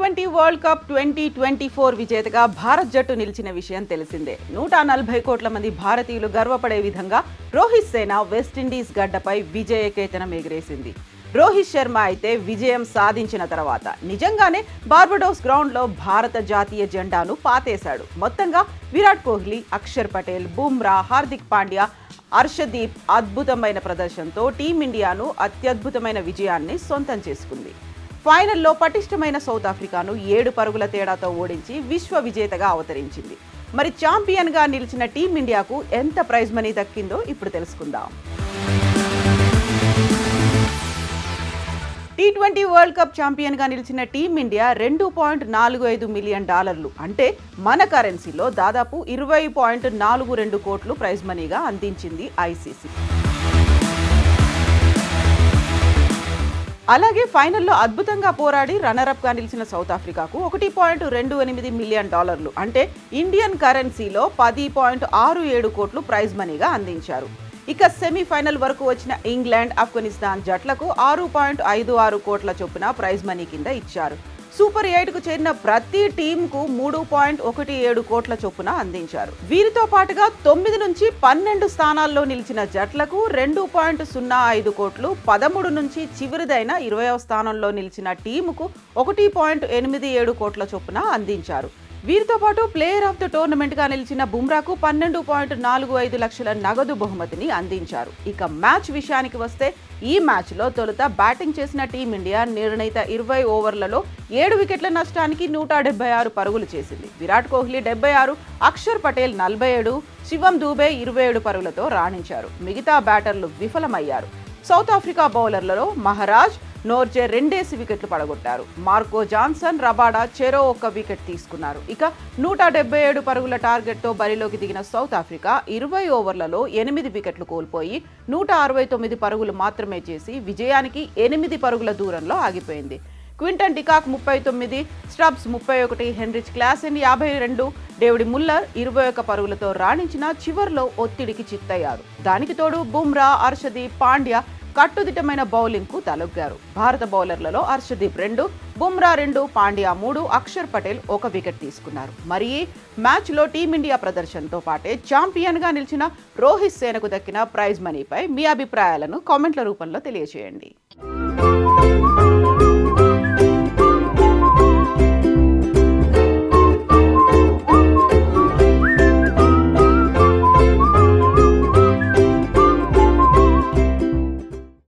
T20 world cup 2024 విజేతగా భారత్ జట్టు నిలిచిన విషయం తెలిసిందే. 140 కోట్ల మంది భారతీయులు గర్వపడే విధంగా రోహిత్ సేన వెస్టిండీస్ గడ్డపై విజయకేతనం ఎగిరేసింది. రోహిత్ శర్మ అయితే విజయం సాధించిన తర్వాత నిజంగానే బార్బడోస్ గ్రౌండ్లో భారత జాతీయ జెండాను పాతేశాడు. మొత్తంగా విరాట్ కోహ్లీ, అక్షర్ పటేల్, బుమ్రా, హార్దిక్ పాండ్యా, హర్షదీప్ అద్భుతమైన ప్రదర్శనతో టీమిండియాను అత్యద్భుతమైన విజయాన్ని సొంతం చేసుకుంది. ఫైనల్లో పటిష్టమైన సౌత్ ఆఫ్రికాను 7 పరుగుల తేడాతో ఓడించి విశ్వ విజేతగా అవతరించింది. మరి ఛాంపియన్గా నిలిచిన టీమిండియాకు ఎంత ప్రైజ్ మనీ దక్కిందో ఇప్పుడు తెలుసుకుందాం. T20 వరల్డ్ కప్ ఛాంపియన్గా నిలిచిన టీమిండియా $2.45 మిలియన్ అంటే మన కరెన్సీలో దాదాపు 20.42 కోట్లు ప్రైజ్ మనీగా అందించింది ఐసీసీ. అలాగే ఫైనల్లో అద్భుతంగా పోరాడి రన్నరప్గా నిలిచిన సౌత్ ఆఫ్రికాకు $1.28 మిలియన్ అంటే ఇండియన్ కరెన్సీలో 10.67 కోట్లు ప్రైజ్ మనీగా అందించారు. ఇక సెమీఫైనల్ వరకు వచ్చిన ఇంగ్లాండ్, ఆఫ్ఘనిస్తాన్ జట్లకు 6.56 కోట్ల చొప్పున ప్రైజ్ మనీ కింద ఇచ్చారు. సూపర్ 8కు చేరిన ప్రతి టీంకు 3.17 కోట్ల చొప్పున అందించారు. వీరితో పాటుగా 9 నుంచి 12 స్థానాల్లో నిలిచిన జట్లకు 2.05 కోట్లు, 13 నుంచి చివరిదైన 20వ స్థానంలో నిలిచిన టీముకు 1.87 కోట్ల చొప్పున అందించారు. వీరితో పాటు ప్లేయర్ ఆఫ్ ద టోర్నమెంట్గా నిలిచిన బుమ్రాకు 12.45 లక్షల నగదు బహుమతిని అందించారు. ఇక మ్యాచ్ విషయానికి వస్తే ఈ మ్యాచ్లో తొలుత బ్యాటింగ్ చేసిన టీమిండియా నిర్ణీత 20 ఓవర్లలో 7 వికెట్ల నష్టానికి 176 పరుగులు చేసింది. విరాట్ కోహ్లీ 76, అక్షర్ పటేల్ 47, శివం దూబే 27 పరుగులతో రాణించారు. మిగతా బ్యాటర్లు విఫలమయ్యారు. సౌత్ ఆఫ్రికా బౌలర్లలో మహారాజ్, నోర్జే 2 వికెట్లు పడగొట్టారు. మార్కో జాన్సన్, రబాడా చెరో 1 వికెట్ తీసుకున్నారు. ఇక 177 పరుగుల టార్గెట్తో బరిలోకి దిగిన సౌత్ ఆఫ్రికా 20 ఓవర్లలో 8 వికెట్లు కోల్పోయి 169 పరుగులు మాత్రమే చేసి విజయానికి 8 పరుగుల దూరంలో ఆగిపోయింది. Quinton de Kock 39, Stubbs 31, Heinrich Klaasen 52, David Miller 21 పరుగులతో రాణించిన చివర్లో ఒత్తిడికి చిత్తయ్యారు. దానికి తోడు బుమ్రా, హర్షదీప్, పాండ్యా కట్టుదిట్టమైన బౌలింగ్కు తలొగ్గారు. భారత బౌలర్లలో హర్షదీప్ 2, బుమ్రా 2, పాండ్యా 3, అక్షర్ పటేల్ 1 వికెట్ తీసుకున్నారు. మరి మ్యాచ్లో టీమిండియా ప్రదర్శనతో పాటే ఛాంపియన్గా నిలిచిన రోహిత్ సేనకు దక్కిన ప్రైజ్ మనీపై మీ అభిప్రాయాలను కామెంట్ల రూపంలో తెలియజేయండి.